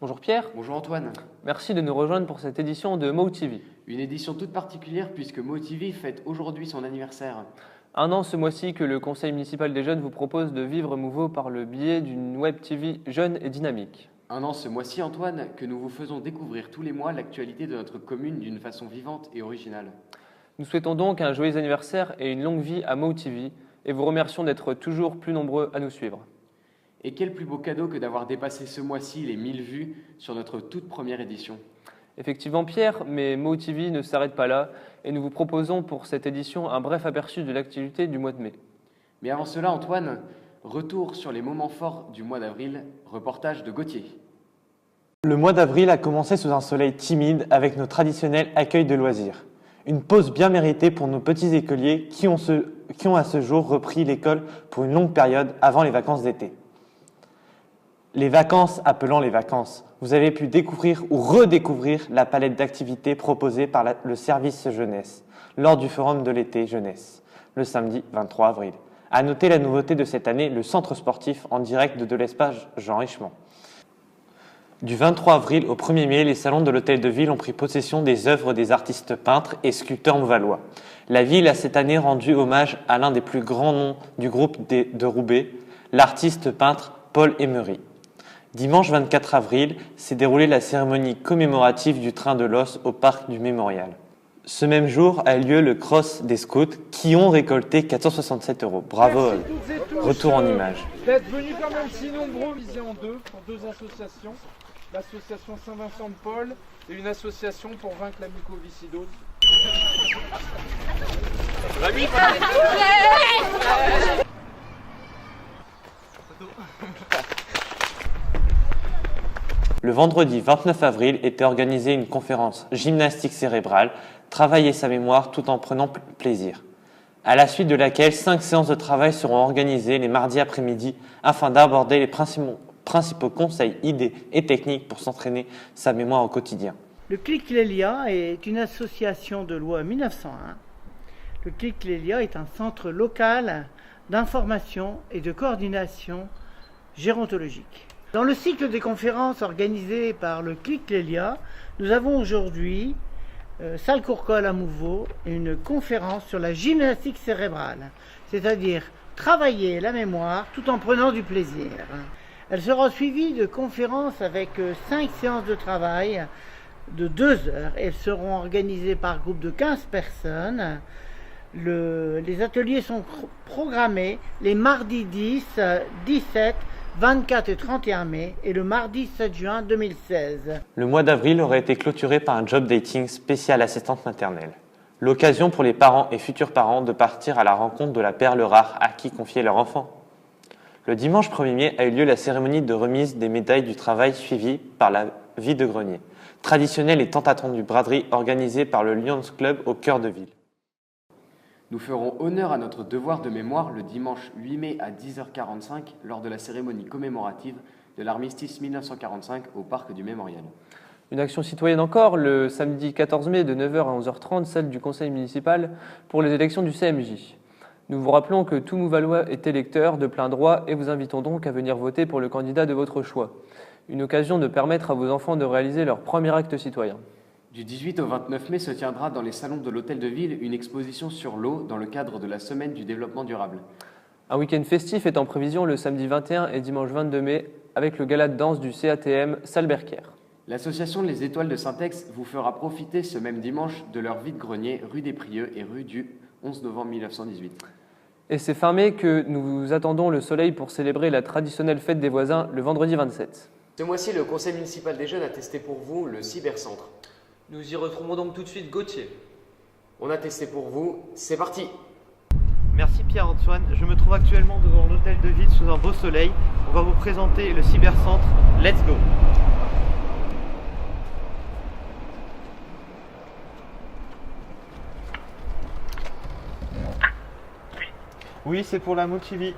Bonjour Pierre. Bonjour Antoine. Merci de nous rejoindre pour cette édition de MoTV. Une édition toute particulière puisque MoTV fête aujourd'hui son anniversaire. Un an ce mois-ci que le Conseil municipal des jeunes vous propose de vivre Mouveau par le biais d'une web TV jeune et dynamique. Un an ce mois-ci Antoine que nous vous faisons découvrir tous les mois l'actualité de notre commune d'une façon vivante et originale. Nous souhaitons donc un joyeux anniversaire et une longue vie à MoTV et vous remercions d'être toujours plus nombreux à nous suivre. Et quel plus beau cadeau que d'avoir dépassé ce mois-ci les 1000 vues sur notre toute première édition. Effectivement Pierre, mais MoTV ne s'arrête pas là et nous vous proposons pour cette édition un bref aperçu de l'actualité du mois de mai. Mais avant cela Antoine, retour sur les moments forts du mois d'avril, reportage de Gauthier. Le mois d'avril a commencé sous un soleil timide avec nos traditionnels accueils de loisirs. Une pause bien méritée pour nos petits écoliers qui ont à ce jour repris l'école pour une longue période avant les vacances d'été. Les vacances appelant les vacances, vous avez pu découvrir ou redécouvrir la palette d'activités proposées par le service jeunesse lors du forum de l'été jeunesse, le samedi 23 avril. À noter la nouveauté de cette année, le centre sportif en direct de l'espace Jean Richemont. Du 23 avril au 1er mai, les salons de l'hôtel de ville ont pris possession des œuvres des artistes peintres et sculpteurs mauvallois. La ville a cette année rendu hommage à l'un des plus grands noms du groupe de Roubaix, l'artiste peintre Paul Emery. Dimanche 24 avril s'est déroulée la cérémonie commémorative du train de l'os au parc du Mémorial. Ce même jour a eu lieu le cross des scouts qui ont récolté 467 €. Bravo, retour en images. D'être venus quand même si nombreux, divisés en deux, pour deux associations. L'association Saint-Vincent de Paul et une association pour vaincre la mucoviscidose. Le vendredi 29 avril était organisée une conférence gymnastique cérébrale, travailler sa mémoire tout en prenant plaisir. À la suite de laquelle 5 séances de travail seront organisées les mardis après-midi afin d'aborder les principaux conseils, idées et techniques pour s'entraîner sa mémoire au quotidien. Le CLIC Lélia est une association de loi 1901. Le CLIC Lélia est un centre local d'information et de coordination gérontologique. Dans le cycle des conférences organisées par le CLIC Lélia, nous avons aujourd'hui, salle Courcol à Mouveau, une conférence sur la gymnastique cérébrale, c'est-à-dire travailler la mémoire tout en prenant du plaisir. Elle sera suivie de conférences avec 5 séances de travail de 2 heures. Elles seront organisées par groupe de 15 personnes. Les ateliers sont programmés les mardis 10, 17, 24 et 31 mai et le mardi 7 juin 2016. Le mois d'avril aurait été clôturé par un job dating spécial assistante maternelle. L'occasion pour les parents et futurs parents de partir à la rencontre de la perle rare à qui confier leur enfant. Le dimanche 1er mai a eu lieu la cérémonie de remise des médailles du travail suivie par la vide-grenier, traditionnelle et tant attendue braderie organisée par le Lions Club au cœur de ville. Nous ferons honneur à notre devoir de mémoire le dimanche 8 mai à 10h45 lors de la cérémonie commémorative de l'armistice 1945 au parc du Mémorial. Une action citoyenne encore, le samedi 14 mai de 9h à 11h30, celle du conseil municipal pour les élections du CMJ. Nous vous rappelons que tout Mouvallois est électeur de plein droit et vous invitons donc à venir voter pour le candidat de votre choix. Une occasion de permettre à vos enfants de réaliser leur premier acte citoyen. Du 18 au 29 mai se tiendra dans les salons de l'Hôtel de Ville une exposition sur l'eau dans le cadre de la Semaine du développement durable. Un week-end festif est en prévision le samedi 21 et dimanche 22 mai avec le gala de danse du CATM Salbercaire. L'association Les Étoiles de Saint-Ex vous fera profiter ce même dimanche de leur vide-grenier rue des Prieux et rue du 11 novembre 1918. Et c'est fin mai que nous attendons le soleil pour célébrer la traditionnelle fête des voisins le vendredi 27. Ce mois-ci, le Conseil municipal des jeunes a testé pour vous le cybercentre. Nous y retrouvons donc tout de suite Gauthier. On a testé pour vous, c'est parti! Merci Pierre-Antoine, je me trouve actuellement devant l'hôtel de ville sous un beau soleil. On va vous présenter le cybercentre, let's go! Oui, c'est pour la MoTV.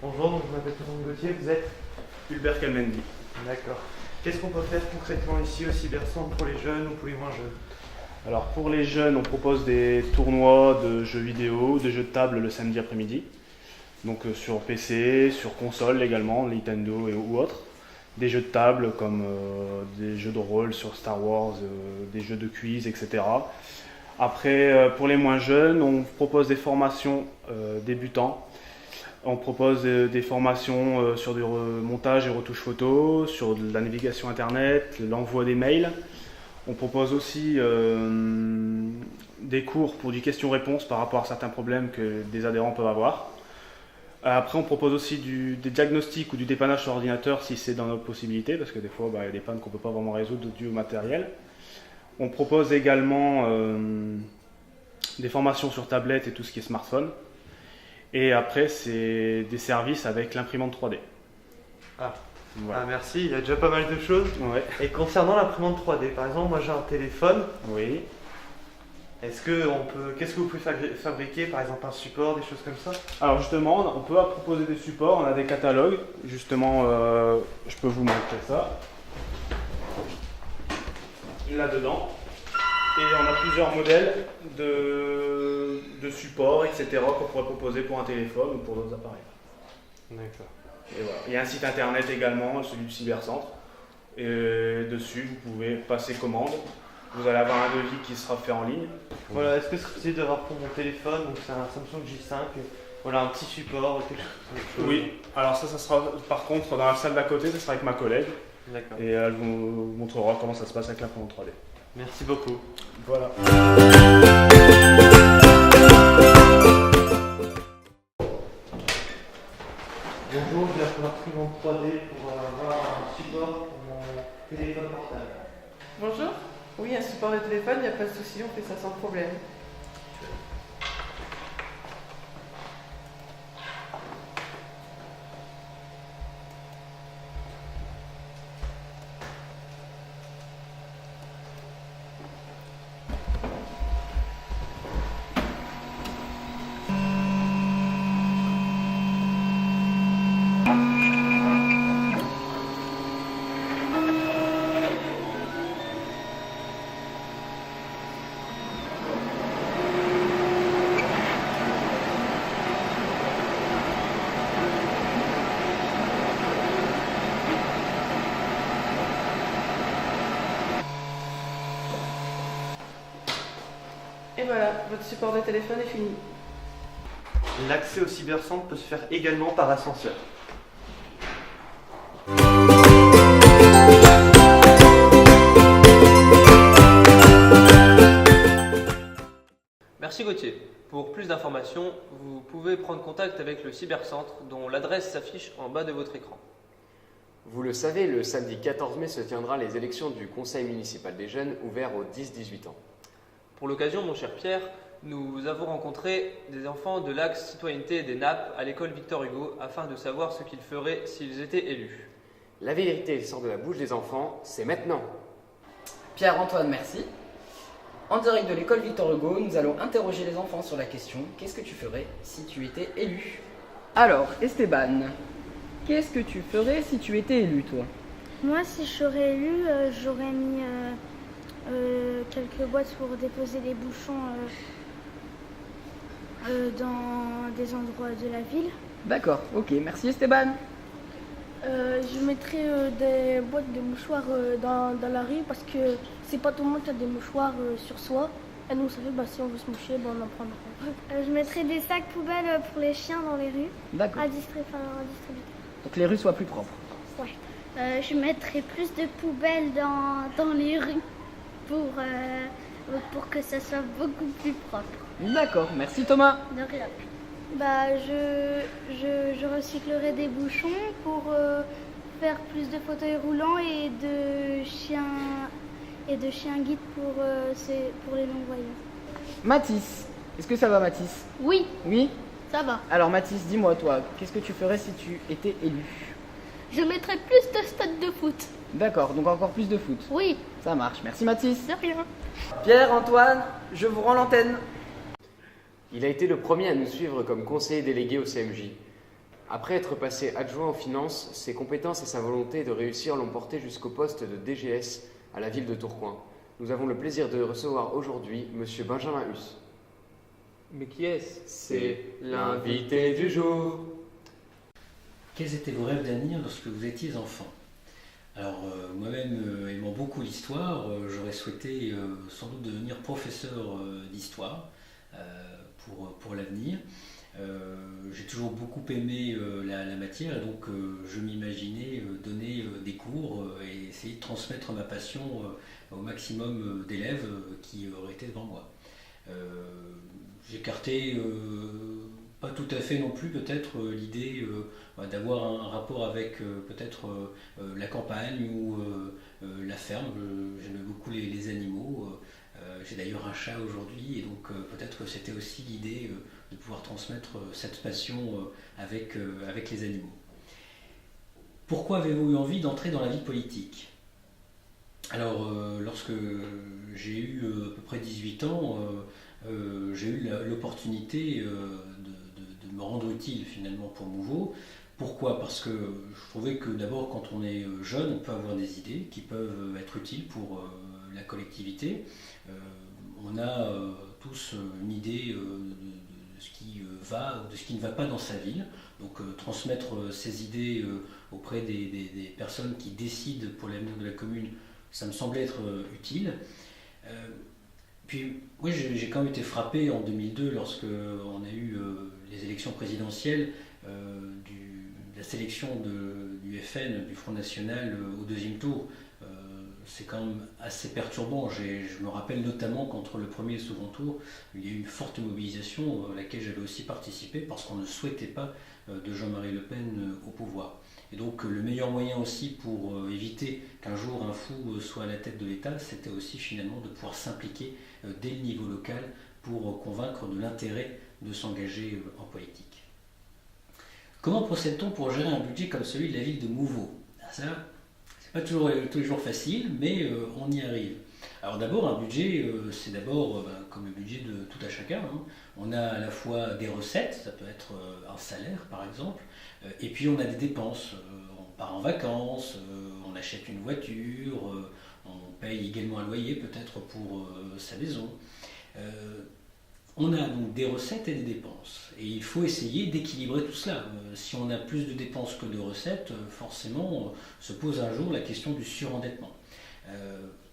Bonjour, donc je m'appelle Gauthier, vous êtes? Hubert Calmendi. D'accord. Qu'est-ce qu'on peut faire concrètement ici au Cybercentre pour les jeunes ou pour les moins jeunes? Alors pour les jeunes, on propose des tournois de jeux vidéo, de jeux de table le samedi après-midi. Donc sur PC, sur console également, Nintendo ou autres. Des jeux de table comme des jeux de rôle sur Star Wars, des jeux de quiz, etc. Après, pour les moins jeunes, on propose des formations débutants. On propose des formations sur du montage et retouche photo, sur de la navigation internet, l'envoi des mails. On propose aussi des cours pour du question-réponse par rapport à certains problèmes que des adhérents peuvent avoir. Après, on propose aussi des diagnostics ou du dépannage sur ordinateur si c'est dans notre possibilité, parce que des fois, il y a des pannes qu'on ne peut pas vraiment résoudre dû au matériel. On propose également des formations sur tablette et tout ce qui est smartphone. Et après, c'est des services avec l'imprimante 3D. Ah. Voilà. Ah, merci, il y a déjà pas mal de choses. Ouais. Et concernant l'imprimante 3D, par exemple, moi j'ai un téléphone. Oui. Qu'est-ce que vous pouvez fabriquer, par exemple un support, des choses comme ça? Alors justement, on peut proposer des supports, on a des catalogues. Justement, je peux vous montrer ça. Là-dedans. Et on a plusieurs modèles de supports, etc. qu'on pourrait proposer pour un téléphone ou pour d'autres appareils. D'accord. Et voilà. Il y a un site internet également, celui du Cybercentre. Et dessus, vous pouvez passer commande. Vous allez avoir un devis qui sera fait en ligne. Voilà, est-ce que c'est possible d'avoir pour mon téléphone, donc c'est un Samsung J5, voilà un petit support, quelque chose? Oui, alors ça sera par contre dans la salle d'à côté, ça sera avec ma collègue. D'accord. Et elle vous montrera comment ça se passe avec l'imprimante 3D. Merci beaucoup. Voilà. Bonjour, je viens pour l'imprimante 3D pour avoir un support pour mon téléphone portable. Bonjour. Oui, un support de téléphone, il n'y a pas de souci, on fait ça sans problème. Et voilà, votre support de téléphone est fini. L'accès au cybercentre peut se faire également par ascenseur. Merci Gauthier. Pour plus d'informations, vous pouvez prendre contact avec le Cybercentre dont l'adresse s'affiche en bas de votre écran. Vous le savez, le samedi 14 mai se tiendra les élections du Conseil municipal des jeunes ouverts aux 10-18 ans. Pour l'occasion, mon cher Pierre, nous avons rencontré des enfants de l'axe citoyenneté des Nappes à l'école Victor Hugo afin de savoir ce qu'ils feraient s'ils étaient élus. La vérité sort de la bouche des enfants, c'est maintenant. Pierre-Antoine, merci. En direct de l'école Victor Hugo, nous allons interroger les enfants sur la question « Qu'est-ce que tu ferais si tu étais élu ?» Alors, Esteban, qu'est-ce que tu ferais si tu étais élu, toi? Moi, si je serais élu, j'aurais mis quelques boîtes pour déposer les bouchons dans des endroits de la ville. D'accord, ok, merci Esteban. Je mettrais des boîtes de mouchoirs dans la rue parce que c'est pas tout le monde qui a des mouchoirs sur soi. Et nous, ça fait, si on veut se moucher, on en prendra. Je mettrais des sacs poubelles pour les chiens dans les rues. D'accord. À distribuer. Donc les rues soient plus propres. Ouais. Je mettrais plus de poubelles dans les rues pour que ça soit beaucoup plus propre. D'accord, merci Thomas. De rien. Je recyclerai des bouchons pour faire plus de fauteuils roulants et de chiens guides pour les non-voyants. Mathis, est-ce que ça va Mathis? Oui, Oui? ça va. Alors Mathis, dis-moi toi, qu'est-ce que tu ferais si tu étais élu? Je mettrais plus de stades de foot. D'accord, donc encore plus de foot. Oui, Ça marche, merci Mathis. de rien. Pierre-Antoine, je vous rends l'antenne. Il a été le premier à nous suivre comme conseiller délégué au CMJ. Après être passé adjoint aux finances, ses compétences et sa volonté de réussir l'ont porté jusqu'au poste de DGS à la ville de Tourcoing. Nous avons le plaisir de recevoir aujourd'hui Monsieur Benjamin Huss. Mais qui est-ce? C'est l'invité du jour. Quels étaient vos rêves d'avenir lorsque vous étiez enfant? Alors, moi-même aimant beaucoup l'histoire, j'aurais souhaité sans doute devenir professeur d'histoire pour l'avenir. J'ai toujours beaucoup aimé la matière et donc je m'imaginais donner des cours et essayer de transmettre ma passion au maximum d'élèves qui auraient été devant moi. J'écartais pas tout à fait non plus peut-être l'idée d'avoir un rapport avec peut-être la campagne ou la ferme. J'aimais beaucoup les animaux. J'ai d'ailleurs un chat aujourd'hui et donc peut-être que c'était aussi l'idée de pouvoir transmettre cette passion avec les animaux. Pourquoi avez-vous eu envie d'entrer dans la vie politique? Alors, lorsque j'ai eu à peu près 18 ans, j'ai eu l'opportunité de me rendre utile finalement pour Mouveau. Pourquoi? Parce que je trouvais que d'abord quand on est jeune, on peut avoir des idées qui peuvent être utiles pour la collectivité. On a tous une idée de ce qui va ou de ce qui ne va pas dans sa ville. Donc transmettre ces idées auprès des personnes qui décident pour l'avenir de la commune, ça me semblait être utile. Puis oui, j'ai quand même été frappé en 2002 lorsque on a eu les élections présidentielles de la sélection du FN, du Front National au deuxième tour. C'est quand même assez perturbant. Je me rappelle notamment qu'entre le premier et le second tour, il y a eu une forte mobilisation à laquelle j'avais aussi participé parce qu'on ne souhaitait pas de Jean-Marie Le Pen au pouvoir. Et donc le meilleur moyen aussi pour éviter qu'un jour un fou soit à la tête de l'État, c'était aussi finalement de pouvoir s'impliquer dès le niveau local pour convaincre de l'intérêt de s'engager en politique. Comment procède-t-on pour gérer un budget comme celui de la ville de Mouveau? Ça, c'est pas toujours tous les jours facile, mais on y arrive. Alors d'abord, un budget, c'est d'abord comme le budget de tout à chacun. Hein. On a à la fois des recettes, ça peut être un salaire par exemple, et puis on a des dépenses. On part en vacances, on achète une voiture, on paye également un loyer peut-être pour sa maison. On a donc des recettes et des dépenses. Et il faut essayer d'équilibrer tout cela. Si on a plus de dépenses que de recettes, forcément se pose un jour la question du surendettement.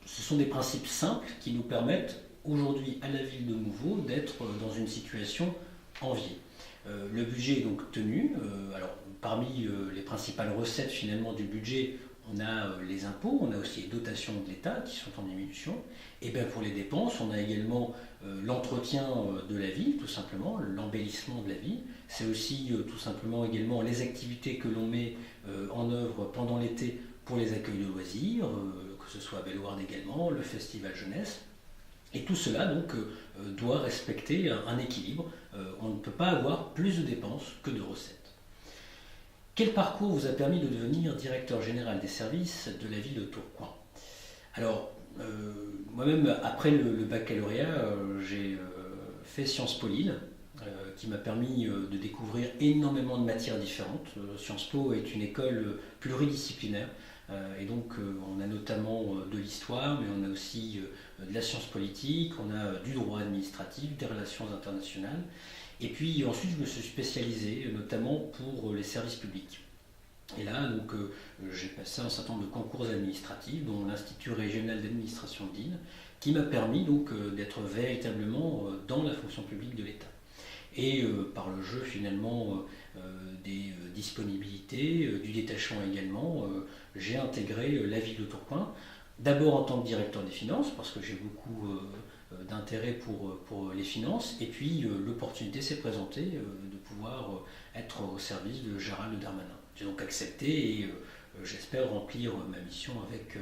Ce sont des principes simples qui nous permettent aujourd'hui à la ville de Mouveau d'être dans une situation enviée. Le budget est donc tenu. Alors, parmi les principales recettes finalement du budget, on a les impôts, on a aussi les dotations de l'État qui sont en diminution. Et bien pour les dépenses, on a également l'entretien de la ville, tout simplement, l'embellissement de la ville. C'est aussi tout simplement également les activités que l'on met en œuvre pendant l'été pour les accueils de loisirs, que ce soit à Bellewaerde également, le festival jeunesse. Et tout cela donc doit respecter un équilibre. On ne peut pas avoir plus de dépenses que de recettes. Quel parcours vous a permis de devenir directeur général des services de la ville de Tourcoing? Alors, moi-même, après le baccalauréat, j'ai fait Sciences Po Lille, qui m'a permis de découvrir énormément de matières différentes. Sciences Po est une école pluridisciplinaire, et donc on a notamment de l'histoire, mais on a aussi de la science politique, on a du droit administratif, des relations internationales. Et puis ensuite, je me suis spécialisé notamment pour les services publics. Et là, donc, j'ai passé un certain nombre de concours administratifs, dont l'Institut régional d'administration de Lille, qui m'a permis donc d'être véritablement dans la fonction publique de l'État. Et par le jeu finalement des disponibilités, du détachement également, j'ai intégré la ville de Tourcoing, d'abord en tant que directeur des finances, parce que j'ai beaucoup d'intérêt pour les finances, et puis l'opportunité s'est présentée de pouvoir être au service de Gérald Darmanin. J'ai donc accepté et j'espère remplir ma mission avec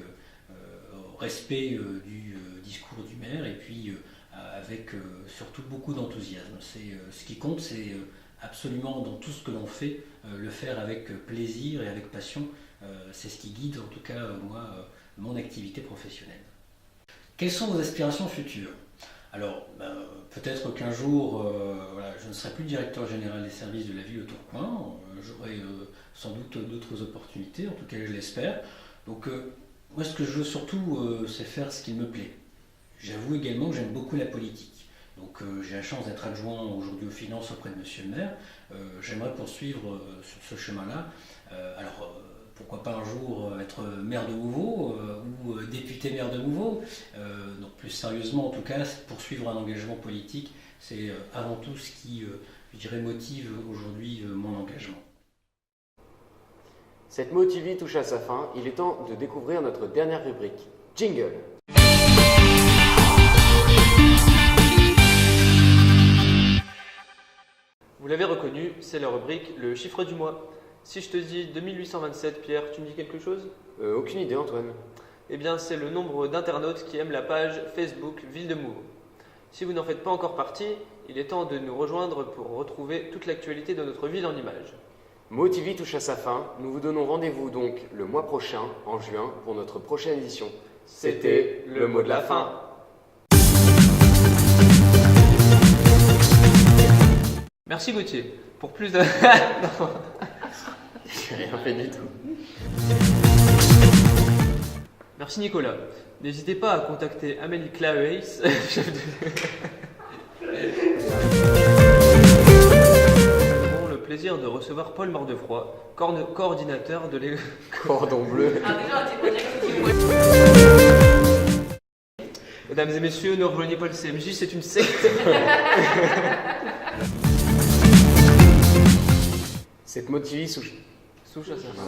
respect du discours du maire et puis avec surtout beaucoup d'enthousiasme. Ce qui compte, c'est absolument dans tout ce que l'on fait, le faire avec plaisir et avec passion. C'est ce qui guide en tout cas moi, mon activité professionnelle. Quelles sont vos aspirations futures? Alors, peut-être qu'un jour, je ne serai plus directeur général des services de la ville de Tourcoing. J'aurai sans doute d'autres opportunités, en tout cas je l'espère. Donc, moi, ce que je veux surtout, c'est faire ce qui me plaît. J'avoue également que j'aime beaucoup la politique. Donc, j'ai la chance d'être adjoint aujourd'hui aux finances auprès de Monsieur le maire. J'aimerais poursuivre sur ce chemin-là. Pourquoi pas un jour être maire de Mouveau ou député maire de Mouveau. Donc plus sérieusement, en tout cas, poursuivre un engagement politique, c'est avant tout ce qui, je dirais, motive aujourd'hui mon engagement. Cette motivie touche à sa fin, il est temps de découvrir notre dernière rubrique. Jingle! Vous l'avez reconnu, c'est la rubrique Le chiffre du mois. Si je te dis 2827, Pierre, tu me dis quelque chose? Aucune idée, Antoine. Eh bien, c'est le nombre d'internautes qui aiment la page Facebook Ville de Mouveau. Si vous n'en faites pas encore partie, il est temps de nous rejoindre pour retrouver toute l'actualité de notre ville en images. Motivie touche à sa fin. Nous vous donnons rendez-vous donc le mois prochain, en juin, pour notre prochaine édition. C'était le mot de la fin. Merci Gauthier. Pour plus de... Non. J'ai rien fait du tout. Merci Nicolas. N'hésitez pas à contacter Amélie Claeys, chef de... Nous avons le plaisir de recevoir Paul Mordefroy, coordinateur de l'école. Cordon bleu. Mesdames et messieurs, ne rejoignez pas le CMJ, c'est une secte. Cette motivie Souche à sa fin.